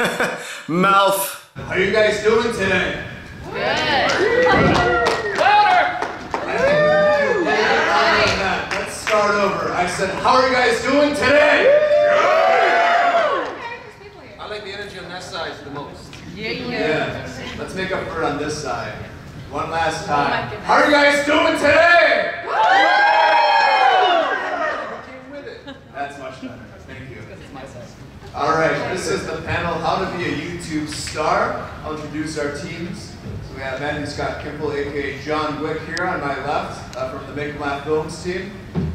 MELF. How are you guys doing today? Good. Louder! Let's start over. I said, how are you guys doing today? I like the energy on that side the most. Yeah. Let's make up for it on this side. One last time. How are you guys doing today? That's much better. Thank you. All right, this is the panel, How to Be a YouTube Star. I'll introduce our teams. So we have Matthew Scott Kimple, aka John Wick, here on my left from the MEGACon Films team.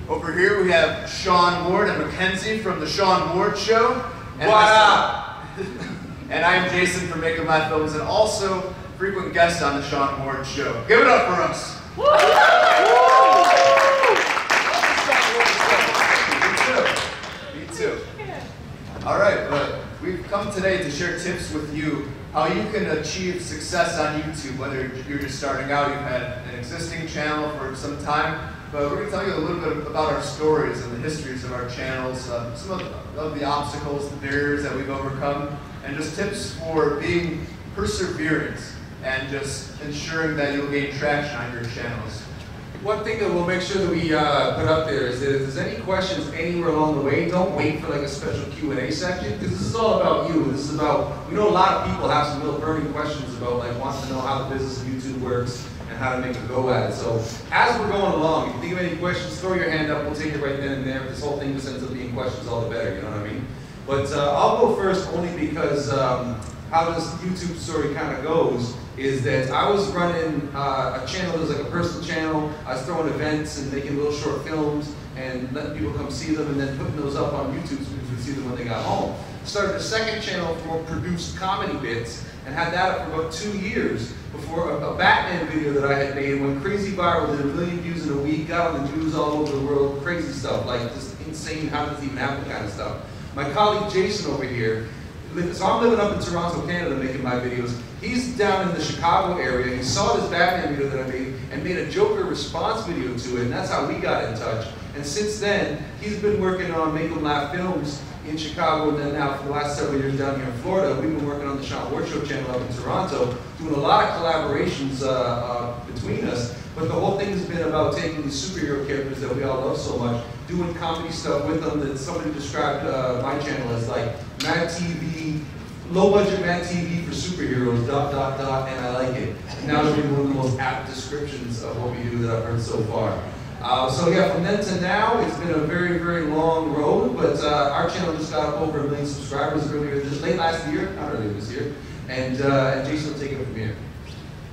Over here we have Sean Ward and Mackenzie from the Sean Ward Show. And what up? And I'm Jason from MEGACon Films, and also frequent guest on the Sean Ward Show. Give it up for us. Me too. All right, but we've come today to share tips with you how you can achieve success on YouTube, whether you're just starting out, you've had an existing channel for some time, but we're going to tell you a little bit about our stories and the histories of our channels, some of the obstacles, the barriers that we've overcome, and just tips for being perseverant and just ensuring that you'll gain traction on your channels. One thing that we'll make sure that we put up there is that if there's any questions anywhere along the way, don't wait for like a special Q&A section, because this is all about you. This is about, we know a lot of people have some real burning questions about like wanting to know how the business of YouTube works and how to make a go at it. So as we're going along, if you think of any questions, throw your hand up, we'll take it right then and there. If this whole thing just ends up being questions, all the better, you know what I mean? But I'll go first only because how this YouTube story kind of goes is that I was running a channel that was like a personal channel. I was throwing events and making little short films and letting people come see them and then putting those up on YouTube so people could see them when they got home. Started a second channel for produced comedy bits and had that up for about 2 years before a Batman video that I had made went crazy viral, did 1 million views in a week, got on the news all over the world, crazy stuff, like just insane, how does it even happen kind of stuff. My colleague Jason over here, so I'm living up in Toronto, Canada, making my videos. He's down in the Chicago area. He saw this Batman video that I made and made a Joker response video to it, and that's how we got in touch. And since then, he's been working on Make 'em Laugh films in Chicago, and then now for the last several years down here in Florida. We've been working on the Sean Ward Show channel up in Toronto, doing a lot of collaborations between us. But the whole thing has been about taking these superhero characters that we all love so much, doing comedy stuff with them that somebody described my channel as like Mad TV, low budget Mad TV for superheroes, ... and I like it. Now it's been one of the most apt descriptions of what we do that I've heard so far. So yeah, from then to now, it's been a very, very long road, but our channel just got up over 1 million subscribers earlier, just late last year, not earlier this year, and Jason will take it from here.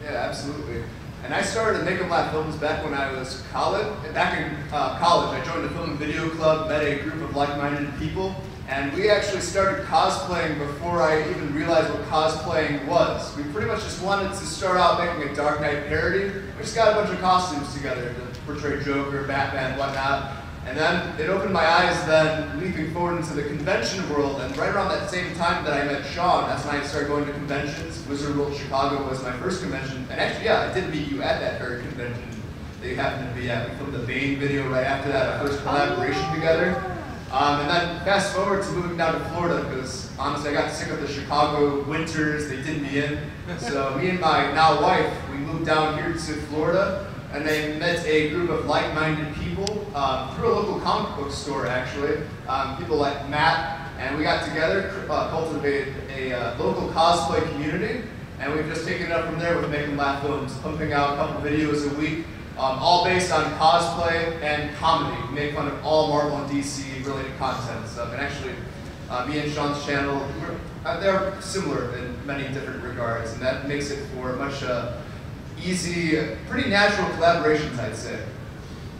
Yeah, absolutely. And I started to Make 'em Laugh films back when I was back in college. I joined a film and video club, met a group of like-minded people, and we actually started cosplaying before I even realized what cosplaying was. We pretty much just wanted to start out making a Dark Knight parody. We just got a bunch of costumes together to portray Joker, Batman, whatnot. And then it opened my eyes then, leaping forward into the convention world, and right around that same time that I met Sean, that's when I started going to conventions. Wizard World Chicago was my first convention, and actually, yeah, I did meet you at that very convention that you happened to be at. We filmed the Bane video right after that, our first collaboration together. And then fast forward to moving down to Florida, because honestly, I got sick of the Chicago winters, they did me in. So me and my now wife, we moved down here to Florida, and I met a group of like-minded people through a local comic book store, actually. People like Matt, and we got together, cultivated a local cosplay community, and we've just taken it up from there with Make 'em Laugh films, pumping out a couple videos a week, all based on cosplay and comedy. We make fun of all Marvel and DC related content and stuff, and actually, me and Sean's channel, they're similar in many different regards, and that makes it for much easy, pretty natural collaborations, I'd say.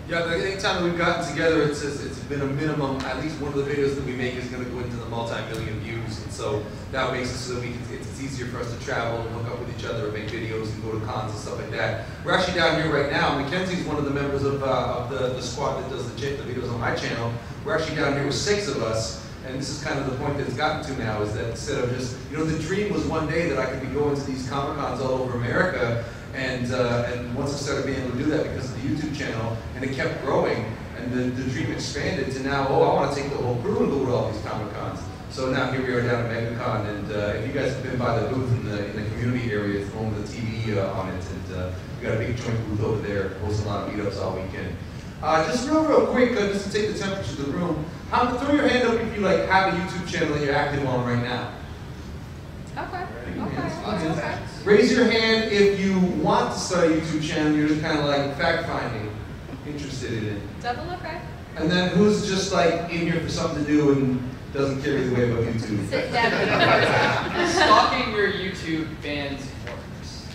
Yeah, anytime that we've gotten together, it's been a minimum, at least one of the videos that we make is going to go into the multi-million views, and so that makes it so that it's easier for us to travel and hook up with each other and make videos and go to cons and stuff like that. We're actually down here right now. Mackenzie's one of the members of the squad that does the videos on my channel. We're actually down here with 6 of us. And this is kind of the point that it's gotten to now, is that instead of just, you know, the dream was one day that I could be going to these Comic-Cons all over America, and once I started being able to do that because of the YouTube channel, and it kept growing, and the dream expanded to now, oh, I want to take the whole crew and go to all these Comic-Cons. So now here we are down at MegaCon, and if you guys have been by the booth in the community area, it's the one with the TV on it, and we got a big joint booth over there, hosting a lot of meetups all weekend. Just real quick, just to take the temperature of the room, throw your hand up if you like have a YouTube channel that you're active on right now. Okay. Raise your hand if you want to start a YouTube channel, you're just kind of like fact-finding, interested in it. Double okay. And then who's just like in here for something to do and doesn't care either way about YouTube? Sit down. Stalking your YouTube fans works.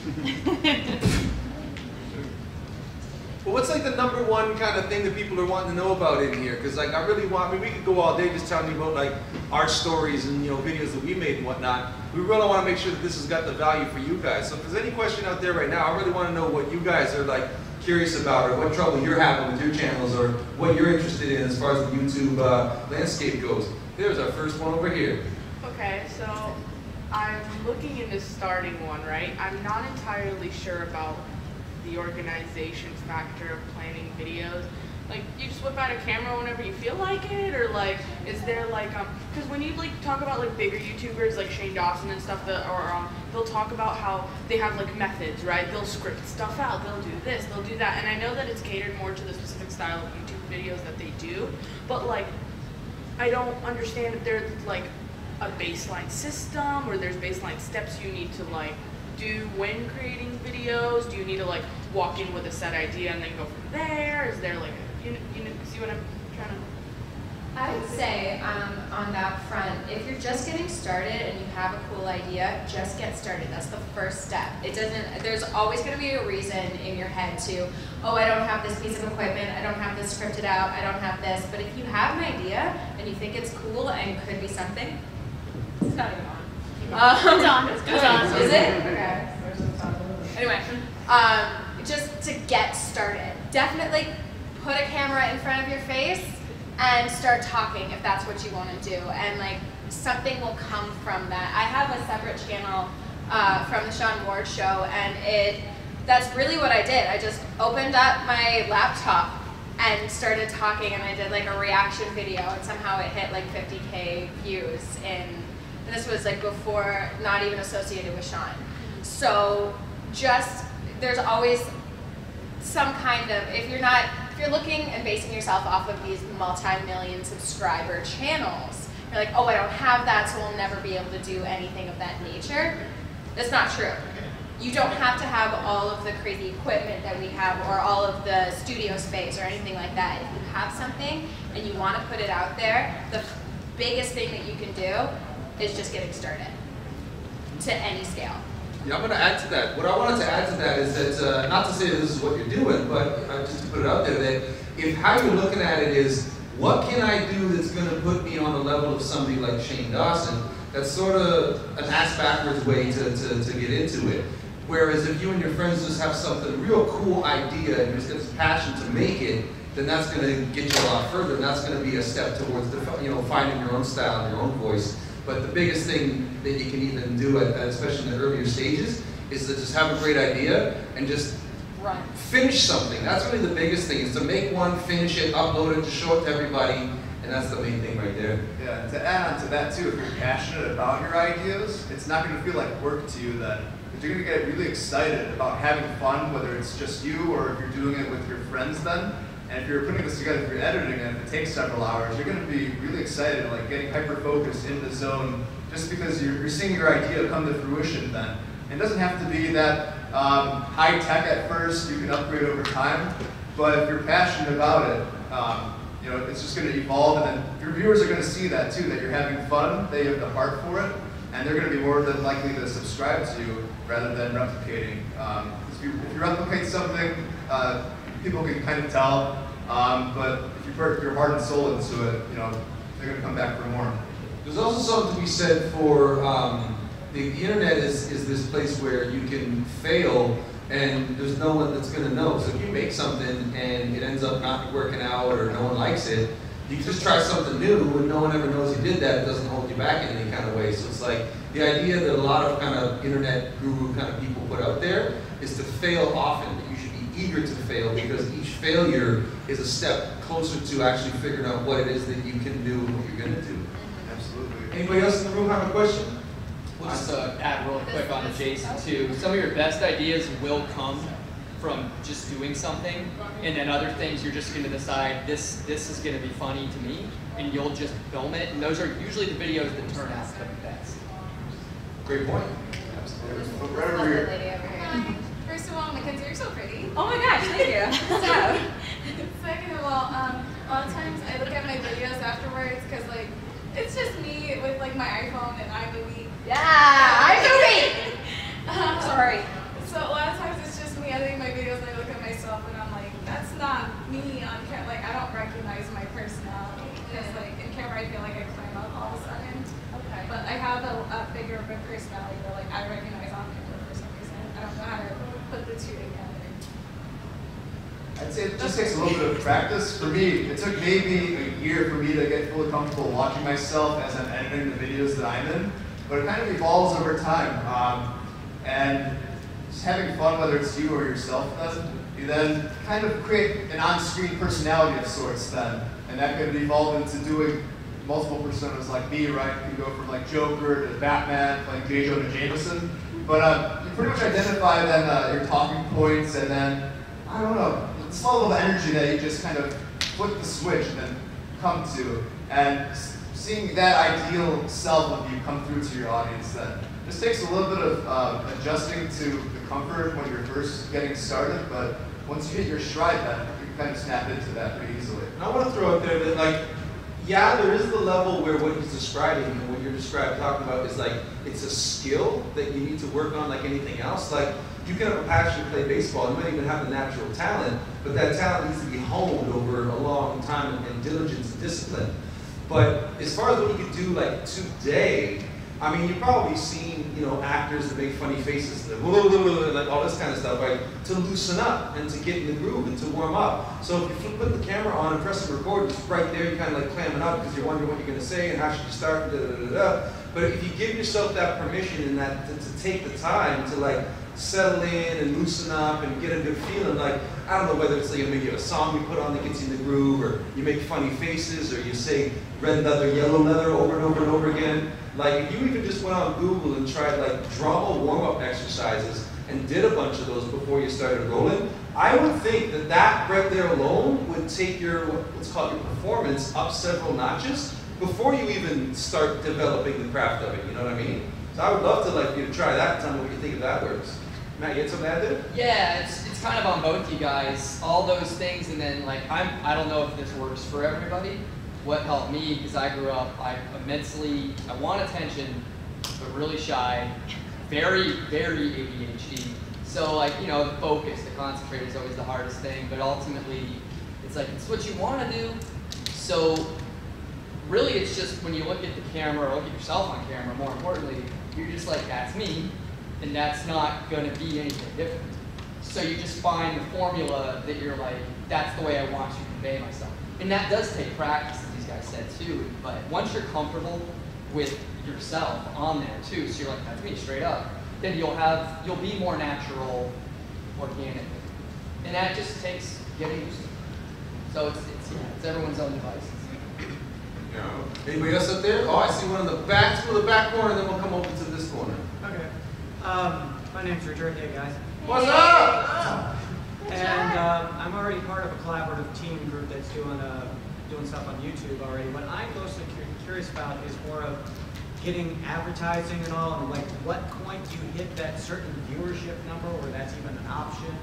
Well, what's like the #1 kind of thing that people are wanting to know about in here? Because like I really want, I mean, we could go all day just telling you about like our stories and videos that we made and whatnot. We really want to make sure that this has got the value for you guys. So if there's any question out there right now, I really want to know what you guys are like curious about, or what trouble you're having with your channels, or what you're interested in as far as the YouTube landscape goes. There's our first one over here. Okay, so I'm looking into starting one, right? I'm not entirely sure about the organization factor of planning videos. Like, you just whip out a camera whenever you feel like it, or like, is there like, because when you like talk about like bigger YouTubers like Shane Dawson and stuff, they'll talk about how they have like methods, right? They'll script stuff out, they'll do this, they'll do that, and I know that it's catered more to the specific style of YouTube videos that they do, but like, I don't understand if there's like a baseline system, or there's baseline steps you need to like do when creating videos. Do you need to like walk in with a set idea and then go from there? Is there like you see what I'm trying to? I would say on that front, if you're just getting started and you have a cool idea, just get started. That's the first step. It doesn't. There's always going to be a reason in your head to, oh, I don't have this piece of equipment, I don't have this scripted out, I don't have this. But if you have an idea and you think it's cool and could be something, it's not even on. It's on. It's on. Is it? Okay. Anyway, just to get started, definitely put a camera in front of your face and start talking if that's what you want to do, and like something will come from that. I have a separate channel from the Sean Ward show, and that's really what I did. I just opened up my laptop and started talking, and I did like a reaction video, and somehow it hit like 50K views and this was like before, not even associated with Sean. So there's always some kind of, if you're looking and basing yourself off of these multi-million subscriber channels, you're like, oh, I don't have that, so I'll never be able to do anything of that nature. That's not true. You don't have to have all of the crazy equipment that we have, or all of the studio space or anything like that. If you have something and you want to put it out there, the biggest thing that you can do is just getting started to any scale. Yeah, I'm going to add to that. What I wanted to add to that is that, not to say that this is what you're doing, but just to put it out there, that if how you're looking at it is, what can I do that's going to put me on the level of somebody like Shane Dawson, that's sort of an ass-backwards way to get into it. Whereas if you and your friends just have something, real cool idea, and you just get this passion to make it, then that's going to get you a lot further, and that's going to be a step towards finding your own style and your own voice. But the biggest thing that you can even do, especially in the earlier stages, is to just have a great idea and just finish something. That's really the biggest thing, is to make one, finish it, upload it, to show it to everybody, and that's the main thing right there. Yeah, and to add on to that too, if you're passionate about your ideas, it's not going to feel like work to you then. But you're going to get really excited about having fun, whether it's just you or if you're doing it with your friends then. And if you're putting this together, if you're editing it, if it takes several hours, you're going to be really excited, like getting hyper-focused in the zone, just because you're seeing your idea come to fruition then. It doesn't have to be that high-tech at first, you can upgrade over time, but if you're passionate about it, it's just going to evolve, and then your viewers are going to see that too, that you're having fun, that you have the heart for it, and they're going to be more than likely to subscribe to you rather than replicating. If you replicate something, people can kind of tell, but if you put your heart and soul into it, they're going to come back for more. There's also something to be said for the internet is this place where you can fail and there's no one that's going to know. So if you make something and it ends up not working out or no one likes it, you can just try something new and no one ever knows you did that. It doesn't hold you back in any kind of way. So it's like the idea that a lot of kind of internet guru kind of people put out there is to fail often. That you should be eager to fail, because each failure is a step closer to actually figuring out what it is that you can do and what you're going to do. Absolutely. Anybody else in the room have a question? We'll just add real quick on to Jason too. Some of your best ideas will come from just doing something, and then other things you're just going to decide this is going to be funny to me, and you'll just film it. And those are usually the videos that turn out the best. Great point. Absolutely. Right over here. Lady over here. Hi. First of all, Mackenzie, you're so pretty. Oh my gosh, thank you. Second of all, a lot of times I look at my videos afterwards because like it's just me with like my iPhone and iMovie. Yeah, iMovie. Sorry. So a lot of times it's just me editing my videos and I look at myself and I'm like, that's not me on camera. Like I don't recognize my personality because like in camera I feel like I clam up all of a sudden. Okay. But I have a bigger of a personality that like I recognize on camera for some reason. I don't know how to put the two together. I'd say it just takes a little bit of practice. For me, it took maybe a year for me to get fully comfortable watching myself as I'm editing the videos that I'm in, but it kind of evolves over time. And just having fun, whether it's you or yourself, you then kind of create an on-screen personality of sorts then, and that could evolve into doing multiple personas like me, right? You can go from like Joker to Batman, playing J. Jonah Jameson, but you pretty much identify then your talking points, and then, I don't know, this level of energy that you just kind of flip the switch and then come to, and seeing that ideal self of you come through to your audience then. This takes a little bit of adjusting to the comfort when you're first getting started, but once you hit your stride then, you can kind of snap into that pretty easily. And I want to throw out there that, like, yeah, there is the level where what he's describing and what you're talking about is like, it's a skill that you need to work on like anything else. Like, you can have a passion to play baseball, you might even have the natural talent, but that talent needs to be honed over a long time and diligence and discipline. But as far as what you could do like today, I mean, you've probably seen, you know, actors that make funny faces, and like all this kind of stuff, right? To loosen up and to get in the groove and to warm up. So if you put the camera on and press and record, it's right there, you're kind of like clamming up because you're wondering what you're going to say and how should you start, But if you give yourself that permission and that to take the time to like settle in and loosen up and get a good feeling, like, I don't know whether it's like maybe a song you put on that gets you in the groove, or you make funny faces, or you say red leather, yellow leather over and over and over again. Like, if you even just went on Google and tried like drama warm-up exercises and did a bunch of those before you started rolling, I would think that that right there alone would take your, what's called your performance up several notches before you even start developing the craft of it, you know what I mean? So I would love to like you to try that and tell me what you think if that works. Matt, you had something to add there? Yeah, it's kind of on both you guys, all those things, and then like I don't know if this works for everybody. What helped me, because I grew up, I want attention, but really shy, very, very ADHD. So like, you know, the focus, the concentrate is always the hardest thing, but ultimately, it's like, it's what you want to do. So really, it's just when you look at the camera, or look at yourself on camera, more importantly, you're just like, that's me, and that's not going to be anything different. So you just find the formula that you're like, that's the way I want to convey myself. And that does take practice, as these guys said too, but once you're comfortable with yourself on there too, so you're like, that's me straight up, then you'll be more natural organically. And that just takes getting used to. So it's everyone's own devices. Yeah. Anybody else up there? Oh, I see one in the back, to the back corner, and then we'll come over to this corner. Okay. My name's Richard. Hey guys. What's up? And I'm already part of a collaborative team group that's doing stuff on YouTube already. What I'm mostly curious about is more of getting advertising and all, and like what point do you hit that certain viewership number, or that's even an option,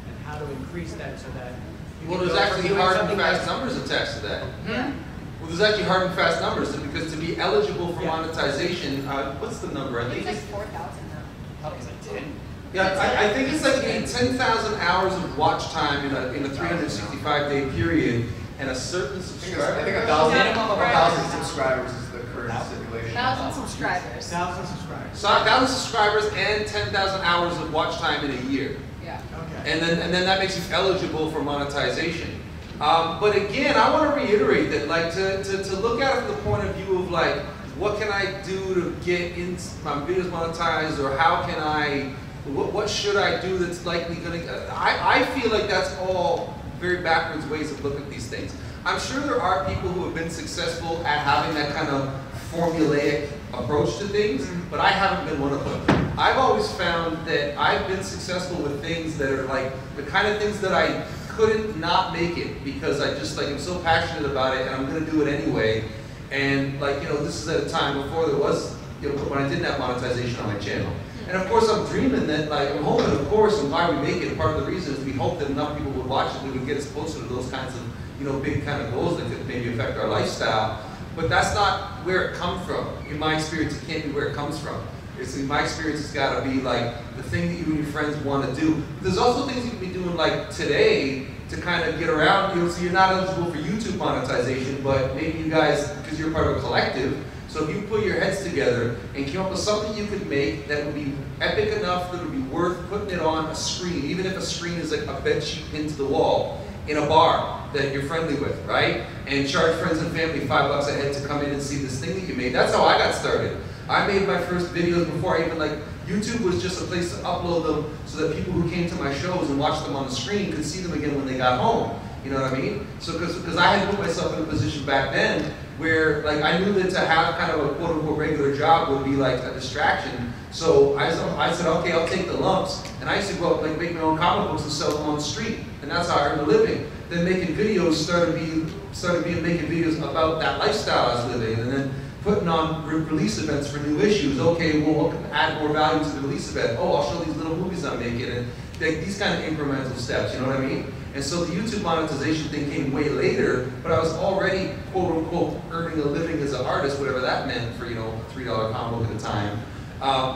and how to increase that so that you Well, can there's go actually from doing hard and something fast like- numbers attached to that. Yeah. Well, there's actually hard and fast numbers, because to be eligible for Yeah. monetization, what's the number? I think It's it's, like 4,000 now. I was like 10. yeah, I think it's like 10,000 hours of watch time in a 365-day period, and a certain I think subscriber. 1,000 Minimum of 1,000 subscribers is the current stipulation. 1,000 subscribers. 1,000 subscribers. So 1,000 subscribers and 10,000 hours of watch time in a year. Yeah. Okay. And then that makes you eligible for monetization. But again, I want to reiterate that, like, to look at it from the point of view of like, what can I do to get my videos monetized, or how can I, what should I do that's likely going to, I feel like that's all very backwards ways of looking at these things. I'm sure there are people who have been successful at having that kind of formulaic approach to things, but I haven't been one of them. I've always found that I've been successful with things that are like the kind of things that I couldn't not make it because I just like I'm so passionate about it and I'm gonna do it anyway. And like, you know, this is at a time before there was, you know, when I didn't have monetization on my channel. And of course I'm dreaming that like I'm hoping, of course, and why we make it, part of the reason is we hope that enough people would watch it, we would get us closer to those kinds of, you know, big kind of goals that could maybe affect our lifestyle. But that's not where it comes from. In my experience, it can't be where it comes from. It's, in my experience, it's got to be like the thing that you and your friends want to do. But there's also things you can be doing like today to kind of get around, you know, so you're not eligible for YouTube monetization, but maybe you guys, because you're part of a collective, so if you put your heads together and came up with something you could make that would be epic enough that would be worth putting it on a screen, even if a screen is like a bed sheet pinned to the wall, in a bar that you're friendly with, right? And charge friends and family $5 a head to come in and see this thing that you made. That's how I got started. I made my first videos before I even like, YouTube was just a place to upload them so that people who came to my shows and watched them on the screen could see them again when they got home. You know what I mean? So, because I had put myself in a position back then where like I knew that to have kind of a quote unquote regular job would be like a distraction. So I said, okay, I'll take the lumps. And I used to go out like make my own comic books and sell them on the street. And that's how I earned a living. Then making videos started making videos about that lifestyle I was living. And then putting on release events for new issues. Okay, well, what can add more value to the release event? Oh, I'll show these little movies I'm making. And these kind of incremental steps, you know what I mean? And so the YouTube monetization thing came way later, but I was already, quote unquote, earning a living as an artist, whatever that meant for, you know, $3 comic book at a time,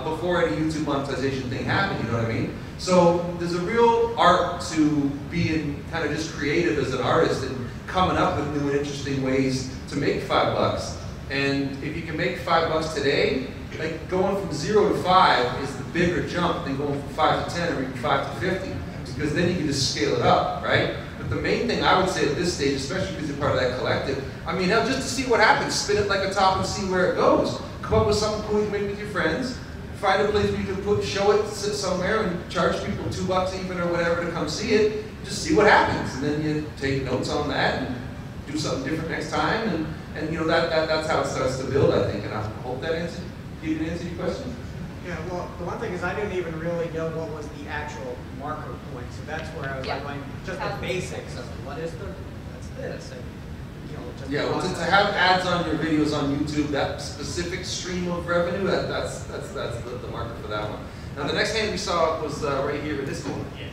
before any YouTube monetization thing happened, you know what I mean? So there's a real art to being kind of just creative as an artist and coming up with new and interesting ways to make $5. And if you can make $5 today, like going from 0 to 5 is the bigger jump than going from 5 to 10 or even 5 to 50. Because then you can just scale it up, right? But the main thing I would say at this stage, especially because you're part of that collective, I mean, hell, just to see what happens, spin it like a top and see where it goes. Come up with something cool you can make with your friends, find a place where you can show it, sit somewhere and charge people $2 even or whatever to come see it, just see what happens. And then you take notes on that and do something different next time, and you know, that's how it starts to build, I think, and I hope that answered, you can answer your question. Yeah, well, the one thing is I didn't even really know what was the actual marker point, so that's where I was like going, just the basics of what is that's this, and, you know, just yeah, well, to have ads on your videos on YouTube, that specific stream of revenue, that's the market for that one. Now the next hand we saw was right here with this one. Yeah.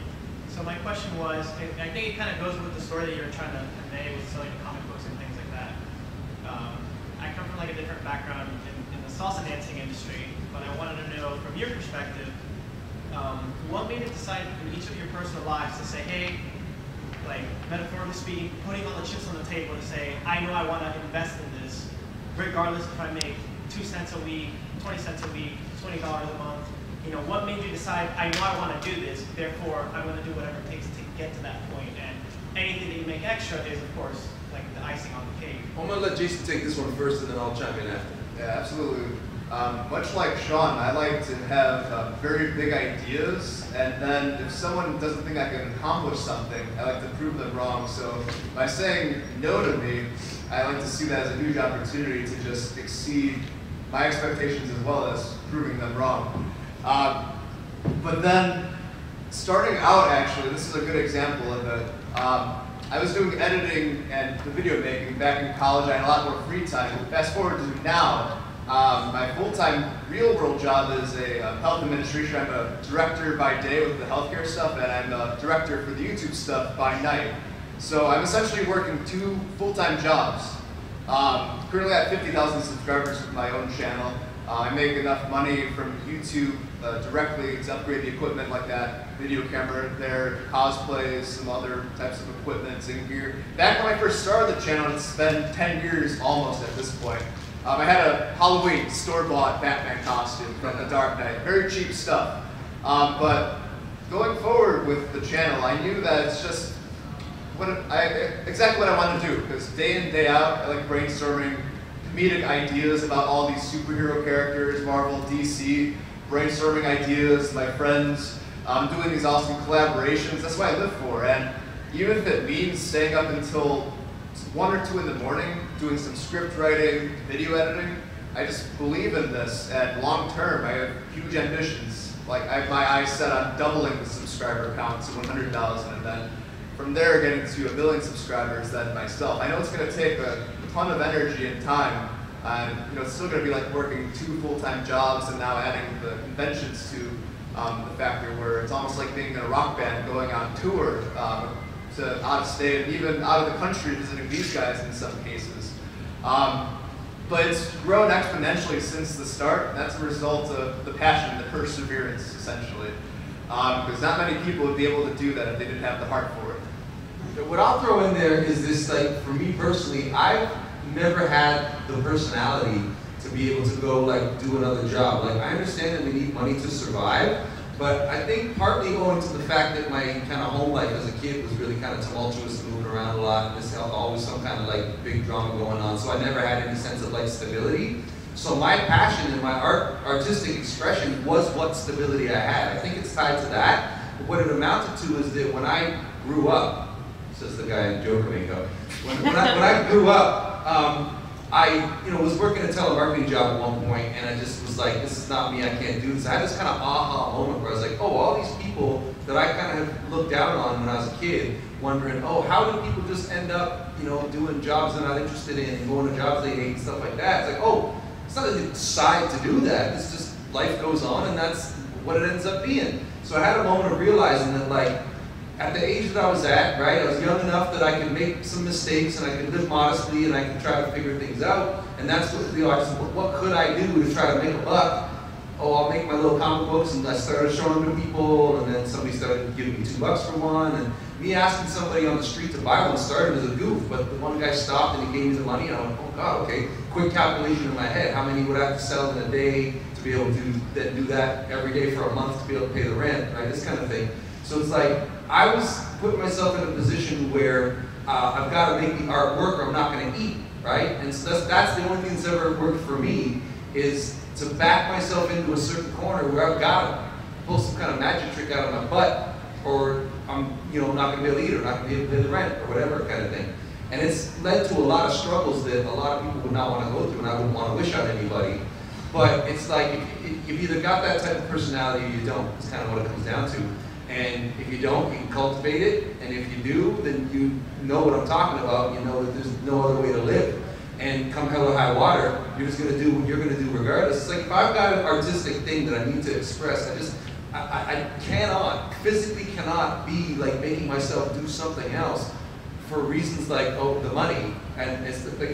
So my question was, I think it kind of goes with the story that you were trying to convey with selling the comic books and things like that. I come from like a different background in the salsa dancing industry, but I wanted to know from your perspective, what made it decide in each of your personal lives to say, hey, like metaphorically speaking, putting all the chips on the table to say, I know I want to invest in this, regardless if I make 2 cents a week, 20 cents a week, $20 a month. You know, what made you decide, I know I want to do this, therefore I'm going to do whatever it takes to get to that point, and anything that you make extra is, of course, like the icing on the cake. I'm going to let Jason take this one first, and then I'll chime in after. Yeah, absolutely. Much like Sean, I like to have very big ideas, and then if someone doesn't think I can accomplish something, I like to prove them wrong. So by saying no to me, I like to see that as a huge opportunity to just exceed my expectations as well as proving them wrong. But then, starting out actually, this is a good example of it. I was doing editing and the video making back in college. I had a lot more free time. Fast forward to now, my full-time real-world job is a health administration. I'm a director by day with the healthcare stuff, and I'm a director for the YouTube stuff by night. So I'm essentially working 2 full-time jobs. Currently I have 50,000 subscribers with my own channel. I make enough money from YouTube directly to upgrade the equipment like that video camera there, cosplays, some other types of equipment and gear. Back when I first started the channel, it's been 10 years almost at this point. I had a Halloween store-bought Batman costume from The Dark Knight. Very cheap stuff. But going forward with the channel, I knew that it's just exactly what I wanted to do. Because day in, day out, I like brainstorming comedic ideas about all these superhero characters, Marvel, DC, brainstorming ideas, my friends, doing these awesome collaborations. That's what I live for. And even if it means staying up until 1 or 2 in the morning, doing some script writing, video editing, I just believe in this, and long term, I have huge ambitions. Like, I have my eyes set on doubling the subscriber count to 100,000, and then from there getting to 1 million subscribers then myself. I know it's going to take a ton of energy and time, and it's still going to be like working 2 full-time jobs and now adding the conventions to the factor where it's almost like being in a rock band going on tour to out of state and even out of the country visiting these guys in some cases. But it's grown exponentially since the start. That's a result of the passion, the perseverance, essentially. Because not many people would be able to do that if they didn't have the heart for it. What I'll throw in there is this, like, for me personally, I've never had the personality to be able to go, like, do another job. Like, I understand that we need money to survive, but I think partly owing to the fact that my kind of home life as a kid was really kind of tumultuous, moving around a lot, and there's always some kind of like big drama going on, so I never had any sense of like stability. So my passion and my artistic expression was what stability I had. I think it's tied to that. But what it amounted to is that when I grew up, says the guy in Joker makeup, when I grew up, I was working a telemarketing job at one point, and I just was like, this is not me, I can't do this. I had this kind of aha moment where I was like, oh, all these people that I kind of looked down on when I was a kid, wondering, oh, how do people just end up, doing jobs they're not interested in, and going to jobs they hate and stuff like that. It's like, oh, it's not that they decide to do that. It's just life goes on, and that's what it ends up being. So I had a moment of realizing that, like, at the age that I was at, right, I was young enough that I could make some mistakes and I could live modestly and I could try to figure things out. And that's what what could I do to try to make a buck? Oh, I'll make my little comic books, and I started showing them to people, and then somebody started giving me $2 for one, and me asking somebody on the street to buy one started as a goof, but the one guy stopped and he gave me the money, and I went, oh God, okay. Quick calculation in my head, how many would I have to sell in a day to be able to do that every day for a month to be able to pay the rent, right, this kind of thing. So it's like, I was putting myself in a position where I've got to make the art work or I'm not going to eat, right? And so that's the only thing that's ever worked for me, is to back myself into a certain corner where I've got to pull some kind of magic trick out of my butt, or I'm not going to be able to eat, or not going to be able to pay the rent, or whatever kind of thing. And it's led to a lot of struggles that a lot of people would not want to go through, and I wouldn't want to wish on anybody. But it's like, you've either got that type of personality or you don't. It's kind of what it comes down to. And if you don't, you can cultivate it. And if you do, then you know what I'm talking about. You know that there's no other way to live. And come hell or high water, you're just going to do what you're going to do regardless. It's like, if I've got an artistic thing that I need to express, I physically cannot be like making myself do something else for reasons like, oh, the money. And it's like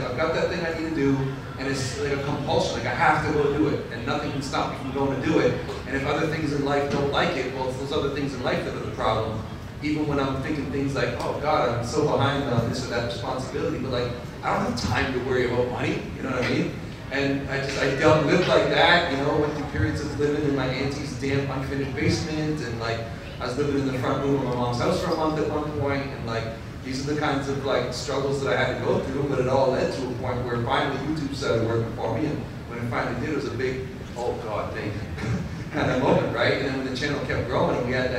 I've got that thing I need to do, and it's like a compulsion, like I have to go do it, and nothing can stop me from going to do it. And if other things in life don't like it, well, it's those other things in life that are the problem. Even when I'm thinking things like, oh God, I'm so behind on this or that responsibility, but like, I don't have time to worry about money, you know what I mean? And I lived like that, went through periods of living in my auntie's damp, unfinished basement, and like, I was living in the front room of my mom's house for a month at one point, and like, these are the kinds of like struggles that I had to go through, but it all led to a point where finally YouTube started working for me, and when it finally did, it was a big, oh God, thing kind of moment, right? And then when the channel kept growing, and we had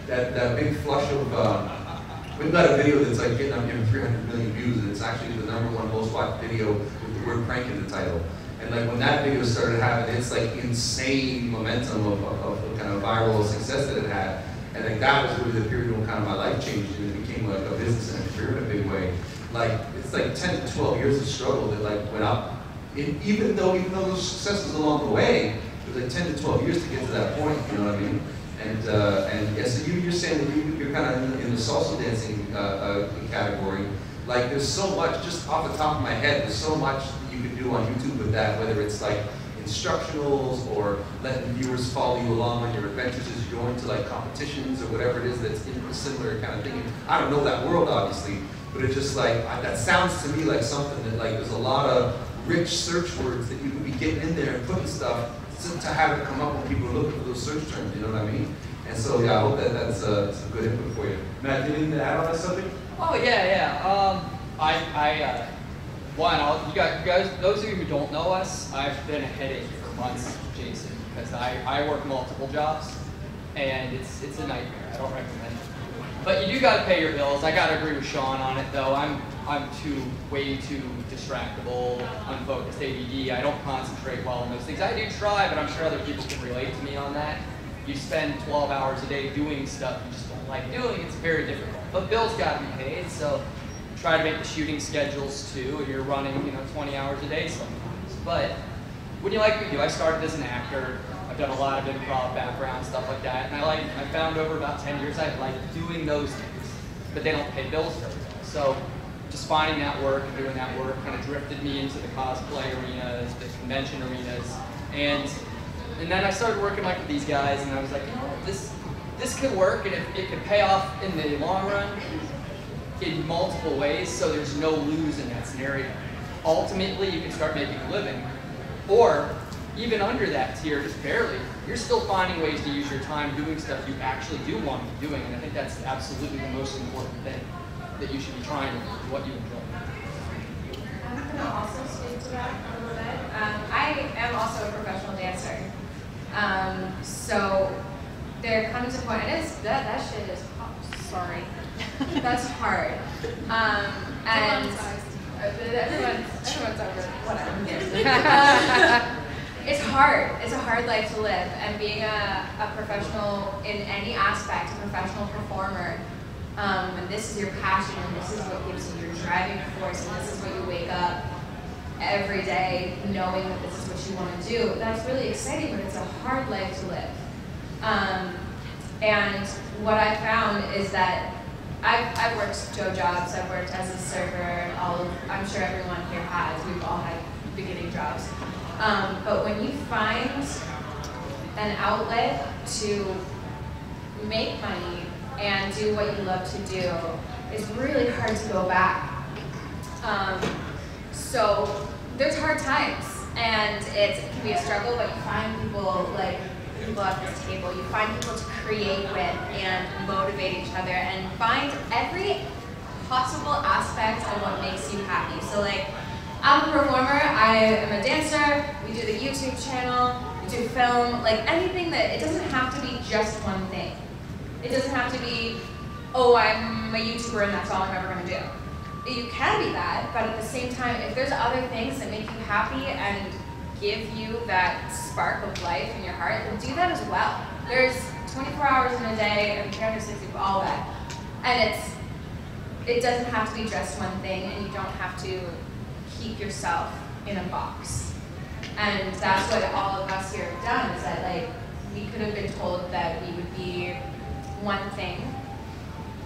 that big flush of, we've got a video that's like getting up here 300 million views, and it's actually the #1 most watched video with the word prank in the title. And like when that video started having its like insane momentum of kind of viral success that it had, and like that was really the period when kind of my life changed, and it became like a business and a career in a big way. Like it's like 10 to 12 years of struggle that like went up. Even though those successes along the way, it was like 10 to 12 years to get to that point, you know what I mean? And yeah, so you're saying that you're kind of in the salsa dancing category. Like there's so much, just off the top of my head, there's so much that you can do on YouTube with that, whether it's like instructionals or letting viewers follow you along on your adventures as you're going to like competitions or whatever it is that's in a similar kind of thing. I don't know that world obviously, but it's just like, that sounds to me like something that like there's a lot of rich search words that you could be getting in there and putting stuff to have it come up when people are looking for those search terms, you know what I mean? And so yeah, I hope that's some good input for you. Matt, do you need to add on that something? Oh yeah. You guys, those of you who don't know us, I've been a headache for months, Jason, because I work multiple jobs, and it's a nightmare. I don't recommend it. But you do got to pay your bills. I got to agree with Sean on it, though. I'm way too distractible, unfocused ADD. I don't concentrate well on those things. I do try, but I'm sure other people can relate to me on that. You spend 12 hours a day doing stuff you just don't like doing. It's very difficult. But bills got to be paid, so try to make the shooting schedules too. And you're running, 20 hours a day sometimes. But when you like what you do, I started as an actor. I've done a lot of improv background, stuff like that. And I found over about 10 years I like doing those things, but they don't pay bills very well. So just finding that work and doing that work kind of drifted me into the cosplay arenas, the convention arenas. And then I started working with these guys, and I was like, this could work, and it could pay off in the long run in multiple ways, so there's no lose in that scenario. Ultimately, you can start making a living, or even under that tier, just barely, you're still finding ways to use your time doing stuff you actually do want to be doing, and I think that's absolutely the most important thing that you should be trying with what you enjoy. I'm going to also speak to that a little bit. I am also a professional dancer. So there comes a point, and that shit is, sorry, that's hard. And everyone's over, whatever. It's hard. It's a hard life to live, and being a professional in any aspect, a professional performer, and this is your passion, and this is what gives you your driving force, and this is what you wake up every day knowing that this is what you want to do. That's really exciting, but it's a hard life to live. And what I found is that I've worked jobs, I've worked as a server, I'm sure everyone here has, we've all had beginning jobs. But when you find an outlet to make money and do what you love to do, it's really hard to go back. So there's hard times, and it can be a struggle, but you find people at this table, you find people to create with and motivate each other and find every possible aspect of what makes you happy. So I'm a performer, I am a dancer, we do the YouTube channel, we do film, anything that, it doesn't have to be just one thing. It doesn't have to be, oh, I'm a YouTuber and that's all I'm ever going to do. You can be that, but at the same time, if there's other things that make you happy and give you that spark of life in your heart, then do that as well. There's 24 hours in a day and 360 of all that. And it doesn't have to be just one thing, and you don't have to keep yourself in a box. And that's what all of us here have done, is that we could have been told that we would be one thing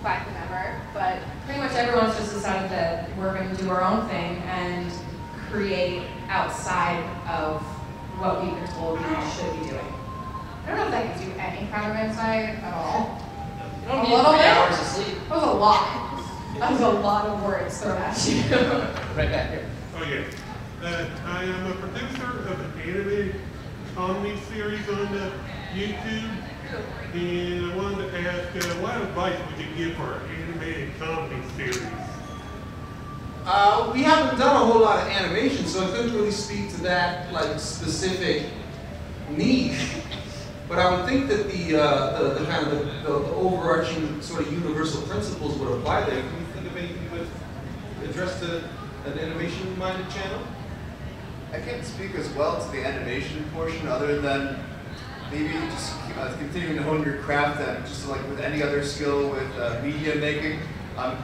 by whomever, but pretty much everyone's just decided that we're going to do our own thing and create outside of what we've been told we should be doing. I don't know if I can do any kind of insight at all. You don't need 3 hours of sleep. That was a lot. That was a lot of words thrown at you. Right back here. Oh yeah. I am a producer of an animated comedy series on YouTube. And I wanted to ask, what advice would you give for an animated comedy series? We haven't done a whole lot of animation, so I couldn't really speak to that specific need. But I would think that the kind of the overarching sort of universal principles would apply there. Can you think of anything you would address to an animation-minded channel? I can't speak as well to the animation portion, other than maybe just continuing to hone your craft, and just with any other skill with media making,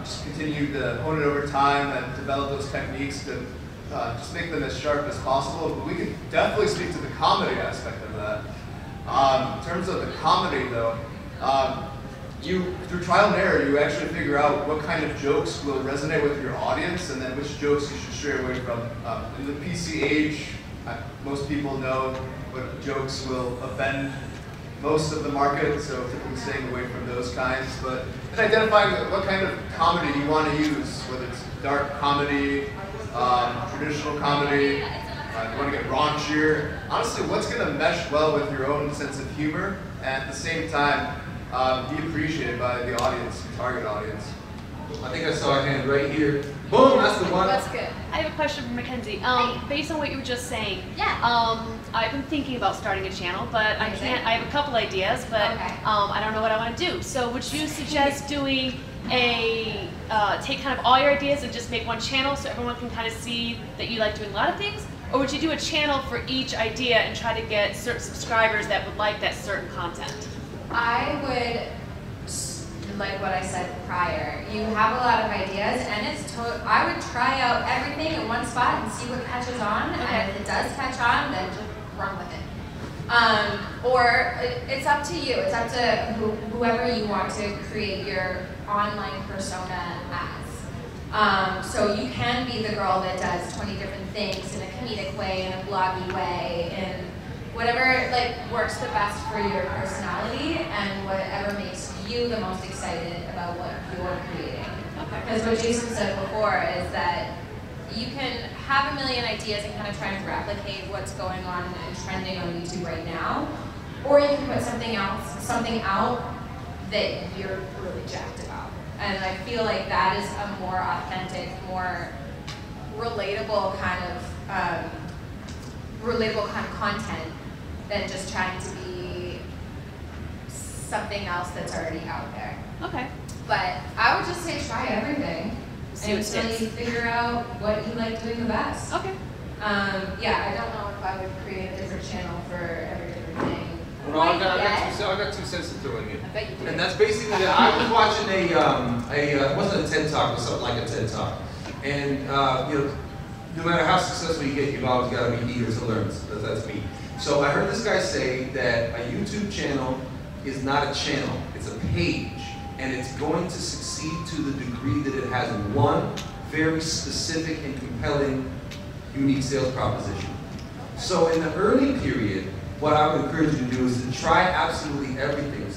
just continue to hone it over time and develop those techniques to just make them as sharp as possible. But we can definitely speak to the comedy aspect of that. In terms of the comedy, though, through trial and error, you actually figure out what kind of jokes will resonate with your audience, and then which jokes you should stray away from. In the PC age, most people know what jokes will offend most of the market, so typically staying away from those kinds. But then identifying what kind of comedy you want to use, whether it's dark comedy, traditional comedy, you want to get raunchier. Honestly, what's going to mesh well with your own sense of humor, and at the same time, be appreciated by the audience, your target audience. I think I saw a hand right here. Boom, that's the one. That's good. I have a question for Mackenzie. Based on what you were just saying, Yeah. I've been thinking about starting a channel, but I can't. I have a couple ideas, but Okay. I don't know what I want to do. So, would you suggest doing a take kind of all your ideas and just make one channel so everyone can kind of see that you like doing a lot of things, or would you do a channel for each idea and try to get certain subscribers that would like that certain content? I would, like what I said prior, you have a lot of ideas, and I would try out everything in one spot and see what catches on, and if it does catch on, then just run with it. Or it's up to you. It's up to whoever you want to create your online persona as. So you can be the girl that does 20 different things in a comedic way, in a bloggy way, and whatever works the best for your personality and whatever makes you the most excited about what you're creating. Because what Jason said before is that you can have a million ideas and kind of try and replicate what's going on and trending on YouTube right now, or you can put something out that you're really jacked about. And I feel like that is a more authentic, more relatable kind of content than just trying to be something else that's already out there. Okay. But I would just say try everything until you figure out what you like doing the best. Okay. Yeah, I don't know if I would create a different channel for every different thing. Well, I got two cents to throw in here. I bet you do. And that's basically that I was watching it wasn't a TED Talk, but something like a TED Talk. And, you know, no matter how successful you get, you've always got to be eager to learn. That's me. So I heard this guy say that a YouTube channel is not a channel, it's a page. And it's going to succeed to the degree that it has one very specific and compelling, unique sales proposition. So in the early period, what I would encourage you to do is to try absolutely everything,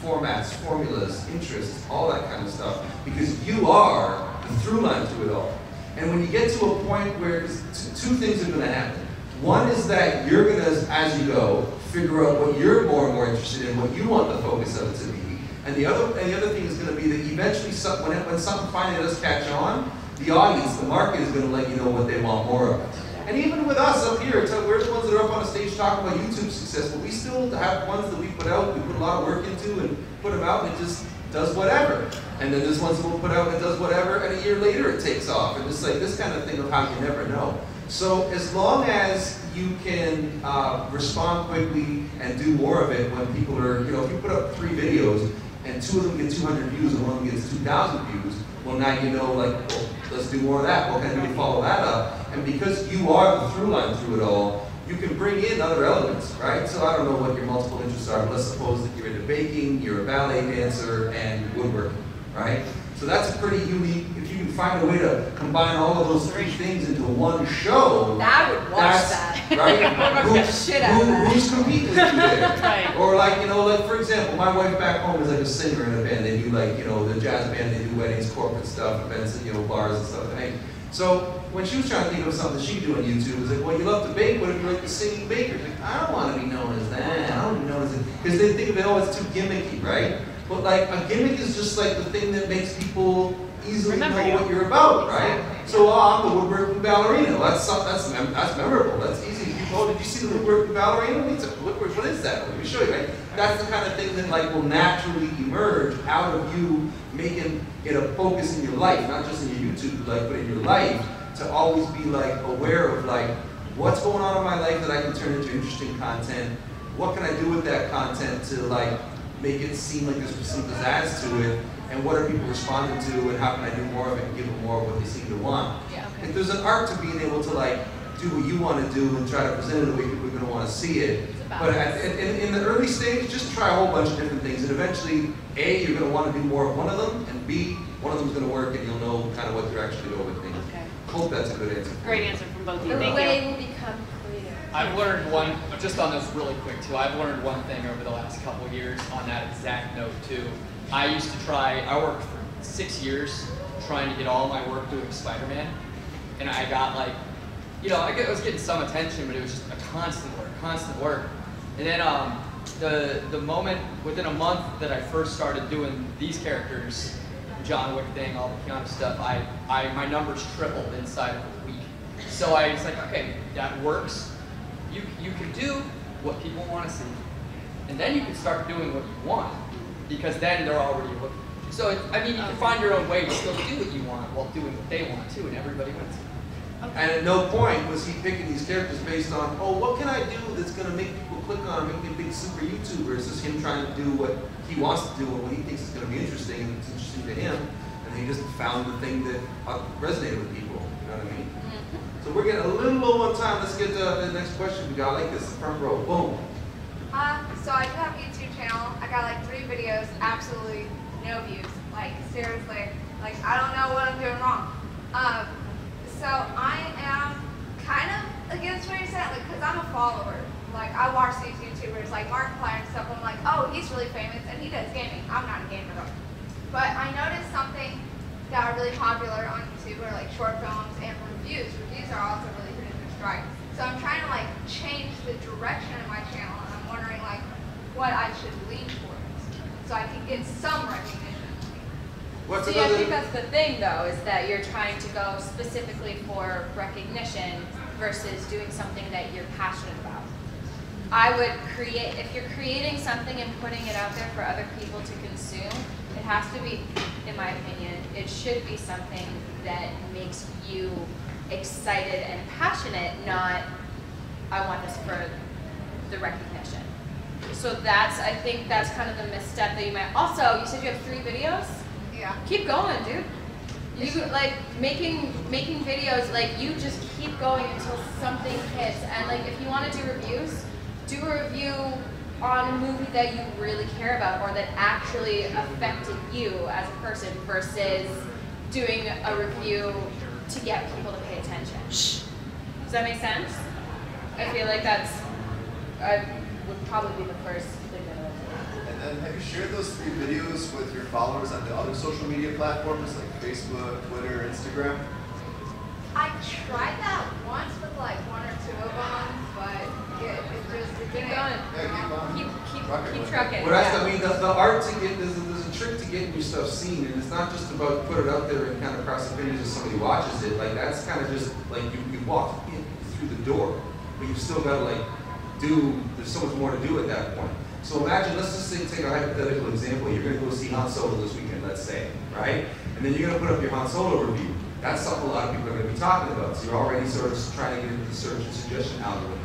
formats, formulas, interests, all that kind of stuff, because you are the through line to it all. And when you get to a point where two things are going to happen. One is that you're going to, as you go, figure out what you're more and more interested in, what you want the focus of it to be. And the other thing is going to be that eventually, when something finally does catch on, the audience, the market is going to let you know what they want more of. And even with us up here, we're the ones that are up on a stage talking about YouTube success, but we still have ones that we put out, we put a lot of work into and put them out and it just does whatever. And then there's ones that we'll put out and it does whatever, and a year later it takes off. And it's like this kind of thing of how you never know. So as long as you can respond quickly and do more of it when people are, you know, if you put up 3 videos and 2 of them get 200 views and 1 of them gets 2,000 views, well now you know, like, well, let's do more of that. Well, can we follow that up? And because you are the through line through it all, you can bring in other elements, right? So I don't know what your multiple interests are, but let's suppose that you're into baking, you're a ballet dancer, and woodworking, right? So that's a pretty unique, if you can find a way to combine all of those 3 things into one show, I would watch that. Right? Who's competing with you there? Right. Or like, you know, like for example, my wife back home is like a singer in a band. They do like, you know, the jazz band, they do weddings, corporate stuff, events, and, you know, bars and stuff. Right? So when she was trying to think of something she could do on YouTube, it was like, well, you love to bake, what if you're like the singing baker? Like, I don't want to be known as that. I don't want to be known as it. Because they think of it, oh, it's too gimmicky, right? But like a gimmick is just like the thing that makes people easily know what you're about, right? So I'm the woodworking ballerina. That's memorable. That's easy. Oh, did you see the woodworking ballerina? What is that? Let me show you, right? That's the kind of thing that like will naturally emerge out of you making it a focus in your life, not just in your YouTube life, but in your life, to always be like aware of like what's going on in my life that I can turn into interesting content. What can I do with that content to like make it seem like there's some pizzazz to it, and what are people responding to, and how can I do more of it and give them more of what they seem to want. Yeah, okay. If there's an art to being able to like do what you want to do and try to present it the way people are going to want to see it. But in the early stage, just try a whole bunch of different things, and eventually, A, you're going to want to do more of one of them, and B, one of them is going to work, and you'll know kind of what direction to go with things. Okay. Hope that's a good answer. Great answer from both of you. Thank Everybody you. will become creative. I've learned one, just on this really quick too, I've learned one thing over the last couple of years on that exact note too. I used to I worked for 6 years trying to get all my work doing Spider-Man, and I got like, you know, I was getting some attention, but it was just a constant work. And then the moment, within a month that I first started doing these characters, John Wick thing, all the Keanu stuff, my numbers tripled inside of a week. So I was like, okay, that works. You can do what people want to see, and then you can start doing what you want, because then they're already looking. So I mean, you can find your own way to still do what you want while doing what they want too, and everybody wins. And at no point was he picking these characters based on, oh, what can I do that's going to make people click on, make me a big super YouTuber? It's just him trying to do what he wants to do and what he thinks is going to be interesting, and it's interesting to him. And he just found the thing that resonated with people. You know what I mean? Mm-hmm. So we're getting a little low on time. Let's get to the next question. We got like this, the front row. Boom. So I do have a YouTube channel. I got like 3 videos, absolutely no views. Like seriously, like I don't know what I'm doing wrong. So I am kind of against what you're saying, like, because I'm a follower. Like, I watch these YouTubers, like Markiplier and stuff, and I'm like, oh, he's really famous, and he does gaming. I'm not a gamer, though. But I noticed something that are really popular on YouTube are, like, short films and reviews. Reviews are also really hitting their stride. So I'm trying to, like, change the direction of my channel, and I'm wondering, like, what I should lean towards so I can get some recognition. See, I think that's the thing, though, is that you're trying to go specifically for recognition versus doing something that you're passionate about. I would create, if you're creating something and putting it out there for other people to consume, it has to be, in my opinion, it should be something that makes you excited and passionate, not, I want this for the recognition. So that's, I think that's kind of the misstep that you might, also, you said you have 3 videos? Yeah. Keep going, dude. You like making videos, like you just keep going until something hits. And like if you want to do reviews, do a review on a movie that you really care about or that actually affected you as a person versus doing a review to get people to pay attention. Does that make sense? I feel like that's, would probably be the first thing that I would do. And then have you shared those 3 videos with your followers on the other social media platforms like Facebook, Twitter, Instagram? I tried that once with like 1 or 2 of them, but it didn't. Keep trucking. Well, that's, I mean, the art to get, there's a trick to getting your stuff seen, and it's not just about put it out there and kind of cross the fingers if somebody watches it. Like, that's kind of just, like, you walk in through the door, but you've still got to, like, there's so much more to do at that point. So imagine, let's just say, take a hypothetical example. You're going to go see Han Solo this weekend, let's say, right? And then you're going to put up your Han Solo review. That's something a lot of people are going to be talking about. So you're already sort of trying to get into the search and suggestion algorithm.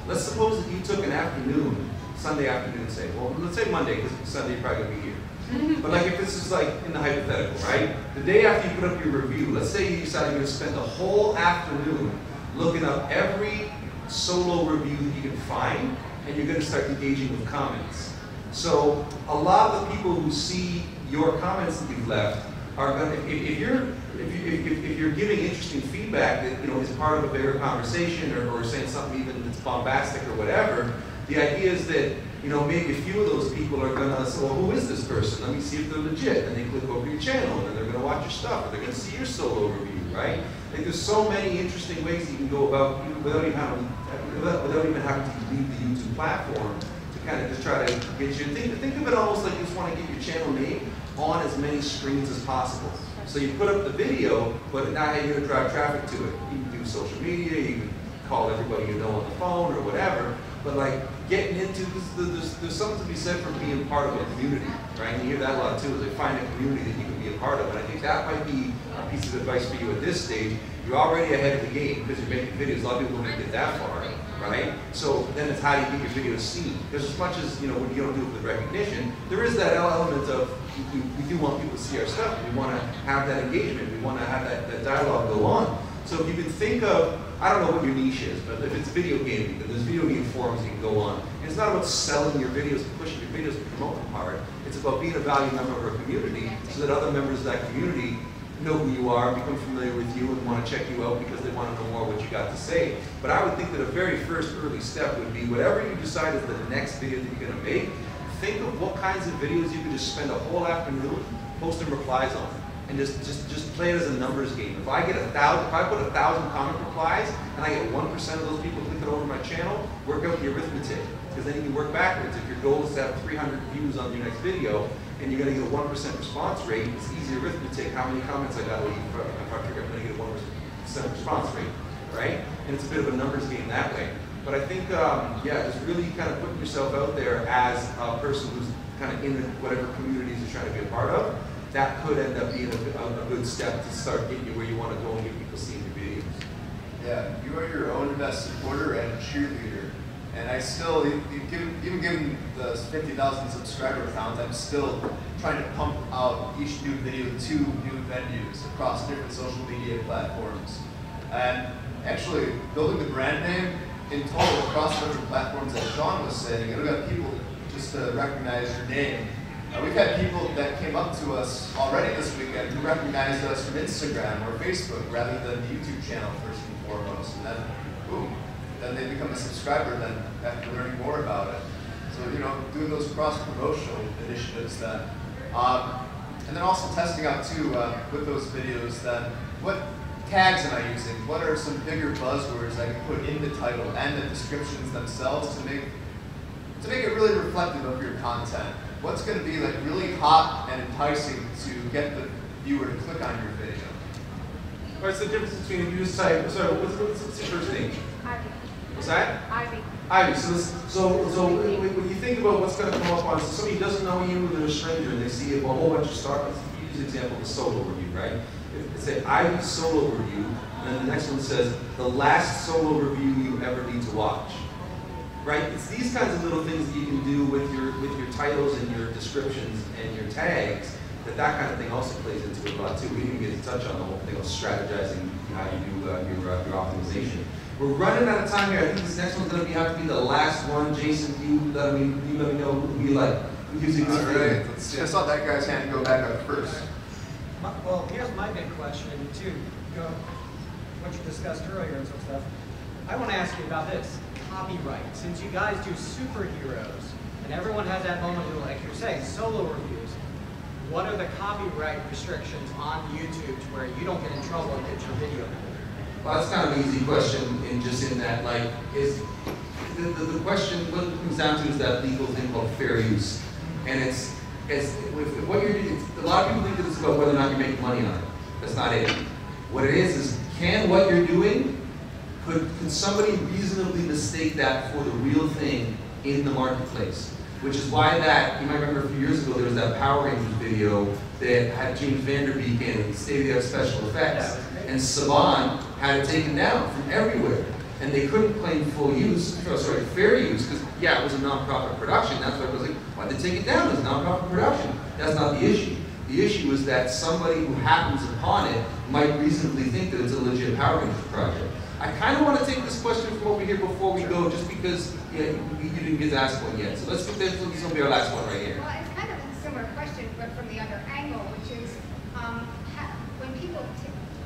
Let's suppose that you took an afternoon, Sunday afternoon, say, well, let's say Monday, because Sunday you're probably going to be here. But like if this is like in the hypothetical, right? The day after you put up your review, let's say you decide you're going to spend the whole afternoon looking up every solo review that you can find, and you're going to start engaging with comments. So a lot of the people who see your comments that you've left are going to, if you're giving interesting feedback that is part of a bigger conversation or saying something even that's bombastic or whatever, the idea is that maybe a few of those people are going to say, well, who is this person? Let me see if they're legit. And they click over your channel, and they're going to watch your stuff, or they're going to see your solo review, right? Like there's so many interesting ways that you can go about without even having to leave the YouTube platform to kind of just try to get you. Think of it almost like you just want to get your channel name on as many screens as possible. So you put up the video, but now you're going to drive traffic to it. You can do social media, you can call everybody you know on the phone or whatever, but like getting into, there's something to be said for being part of a community, right? And you hear that a lot too, is they find a community that you can be a part of. And I think that might be a piece of advice for you at this stage. You're already ahead of the game because you're making videos. A lot of people don't get that far, right? So then it's how do you get your videos seen? Because as much as when you don't do it with recognition, there is that element of we do want people to see our stuff. We want to have that engagement. We want to have that dialogue go on. So if you can think of, I don't know what your niche is, but if it's video gaming, then there's video game forums you can go on. And it's not about selling your videos, pushing your videos, and promoting them hard. It's about being a valued member of our community so that other members of that community know who you are, become familiar with you, and want to check you out because they want to know more what you got to say. But I would think that a very first early step would be whatever you decide is the next video that you're going to make, think of what kinds of videos you could just spend a whole afternoon posting replies on. And just play it as a numbers game. If I put 1,000 comment replies and I get 1% of those people clicking over my channel, work out the arithmetic. Because then you can work backwards. If your goal is to have 300 views on your next video, and you're going to get a 1% response rate, it's easy arithmetic how many comments I got to leave if I figure I'm going to get a 1% response rate, right? And it's a bit of a numbers game that way. But I think, yeah, just really kind of putting yourself out there as a person who's kind of in whatever communities you're trying to be a part of, that could end up being a good step to start getting you where you want to go and get people seeing your videos. Yeah, you are your own best supporter and cheerleader. And I still, even given the 50,000 subscriber count, I'm still trying to pump out each new video to new venues across different social media platforms. And actually, building the brand name in total across different platforms, as Sean was saying, it'll get people just to recognize your name. We've had people that came up to us already this weekend who recognized us from Instagram or Facebook rather than the YouTube channel first and foremost. And then, boom, then they become a subscriber then after learning more about it. So, you know, doing those cross-promotional initiatives then. And then also testing out too with those videos then, what tags am I using? What are some bigger buzzwords I can put in the title and the descriptions themselves to make it really reflective of your content? What's going to be like really hot and enticing to get the viewer to click on your video? What's the difference between a news type? So what's your first name? Ivy. What's that? Ivy. Ivy. So when you think about what's going to come up on, so somebody who doesn't know you, they're a stranger, and they see a whole bunch of stuff. Let's use the example of a solo review, right? It says Ivy solo review, and then the next one says the last solo review you ever need to watch. Right? It's these kinds of little things that you can do with your titles and your descriptions and your tags, that kind of thing also plays into it a lot too. We didn't even get to touch on the whole thing of strategizing how you do your optimization. We're running out of time here. I think this next one's going to have to be the last one. Jason, you let me know who you like. Who's using this right. I saw that guy's hand go back up first. Well, here's my big question too. What you discussed earlier and some stuff. I want to ask you about this. Copyright. Since you guys do superheroes, and everyone has that moment where, like you're saying, solo reviews, what are the copyright restrictions on YouTube to where you don't get in trouble and get your video? Well, that's kind of an easy question, in that, like, is the question, what it comes down to is that legal thing called fair use. And it's with what you're doing, a lot of people think that it's about whether or not you're making money on it. That's not it. What it is can what you're doing, could somebody reasonably mistake that for the real thing in the marketplace? Which is why that, you might remember a few years ago, there was that Power Rangers video that had James Vanderbeek in state-of-the-art special effects. And Saban had it taken down from everywhere. And they couldn't claim fair use, because yeah, it was a non-profit production. That's why it was like, why'd they take it down? It's non-profit production. That's not the issue. The issue is that somebody who happens upon it might reasonably think that it's a legit Power Rangers project. I kind of want to take this question from over here before we go, just because you didn't get to ask one yet. So let's get this. This is going to be our last one right here. Well, it's kind of a similar question, but from the other angle, which is when people,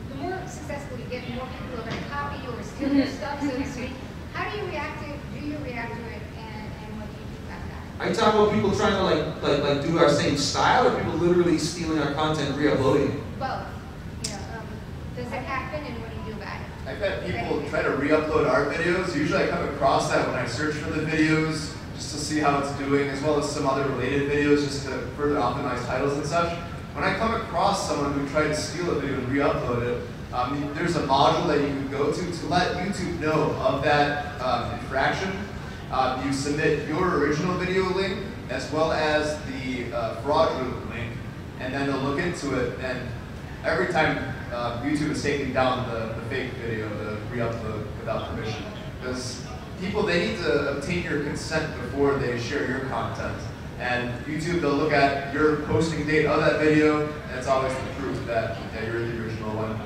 the more successful you get, the more people are going to copy you or steal your stuff, so to speak. How do you react to it? Do you react to it, and what do you do about that? Are you talking about people trying to like do our same style, or people literally stealing our content and re-uploading it? Both. Does it happen, and what do you do about it? I've had people try to re-upload our videos. Usually I come across that when I search for the videos, just to see how it's doing, as well as some other related videos, just to further optimize titles and such. When I come across someone who tried to steal a video and re-upload it, there's a module that you can go to let YouTube know of that infraction. You submit your original video link, as well as the fraudulent link, and then they'll look into it, and every time YouTube is taking down the fake video, the re-upload without permission. Because people, they need to obtain your consent before they share your content. And YouTube, they'll look at your posting date of that video, and it's always the proof that you're the original one.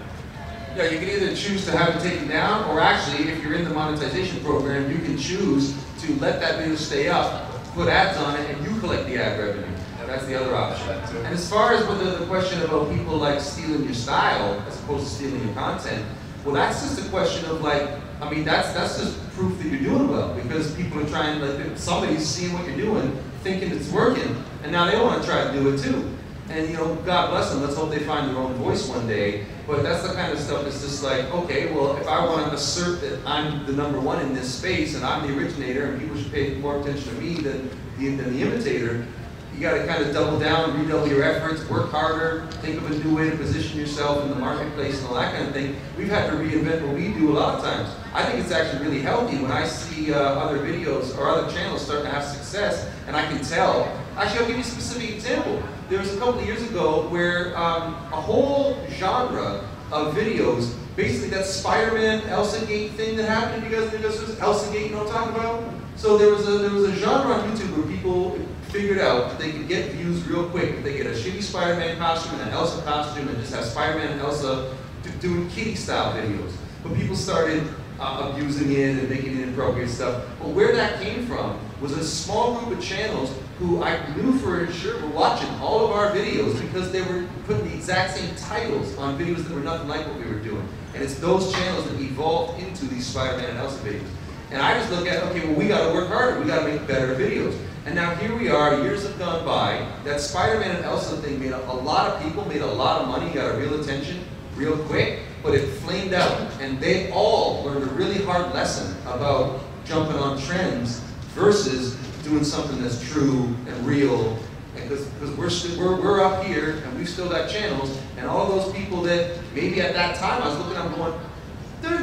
Yeah, you can either choose to have it taken down, or actually, if you're in the monetization program, you can choose to let that video stay up, put ads on it, and you collect the ad revenue. That's the other option. And as far as the question about people like stealing your style as opposed to stealing your content, well, that's just a question of like, I mean, that's just proof that you're doing well, because people are trying, like, somebody's seeing what you're doing, thinking it's working, and now they want to try to do it too. And God bless them. Let's hope they find their own voice one day. But that's the kind of stuff that's just like, okay, well, if I want to assert that I'm the #1 in this space and I'm the originator and people should pay more attention to me than the imitator, You got to kind of double down, redouble your efforts, work harder, think of a new way to position yourself in the marketplace and all that kind of thing. We've had to reinvent what we do a lot of times. I think it's actually really healthy when I see other videos or other channels starting to have success, and I can tell. Actually, I'll give you a specific example. There was a couple of years ago where a whole genre of videos, basically that Spider-Man Elsa Gate thing that happened. You guys know Elsa Gate, you know what I'm talking about? So there was a genre on YouTube where people figured out that they could get views real quick if they get a shitty Spider-Man costume and an Elsa costume and just have Spider-Man and Elsa doing kitty-style videos. But people started abusing it and making inappropriate stuff. But where that came from was a small group of channels who I knew for sure were watching all of our videos because they were putting the exact same titles on videos that were nothing like what we were doing. And it's those channels that evolved into these Spider-Man and Elsa videos. And I just look at, okay, well, we got to work harder. We got to make better videos. And now here we are, years have gone by. That Spider-Man and Elsa thing made a lot of people, made a lot of money, got a real attention real quick, but it flamed out. And they all learned a really hard lesson about jumping on trends versus doing something that's true and real. Because we're up here and we've still got channels, and all those people that maybe at that time I was looking at them going,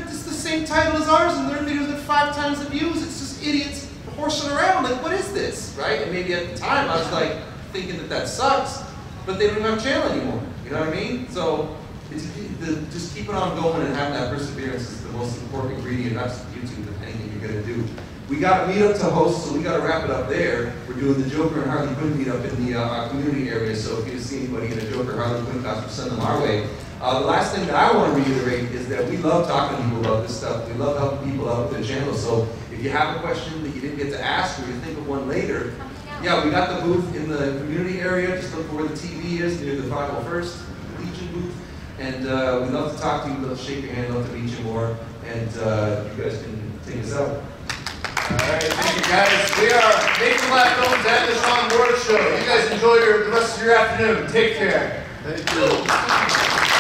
it's the same title as ours and their videos get 5 times the views. It's just idiots horsing around, like, what is this, right? And maybe at the time I was like thinking that sucks, but they don't have a channel anymore, you know what I mean? So just keeping on going and having that perseverance is the most important ingredient, not just YouTube, but anything you're gonna do. We got a meetup to host, so we got to wrap it up there. We're doing the Joker and Harley Quinn meetup in the our community area, so if you see anybody in a Joker or Harley Quinn costume, send them our way. The last thing that I want to reiterate is that we love talking to people about this stuff. We love helping people out with their channel, so if you have a question that you didn't get to ask or you think of one later, yeah, we got the booth in the community area. Just look for where the TV is, near the 501st, the Legion booth. And we'd love to talk to you, we'd love to shake your hand, love to meet you more, and you guys can take us out. All right, thank you guys. We are Making Black Films and the Sean Ward Show. You guys enjoy the rest of your afternoon. Take care. Thank you.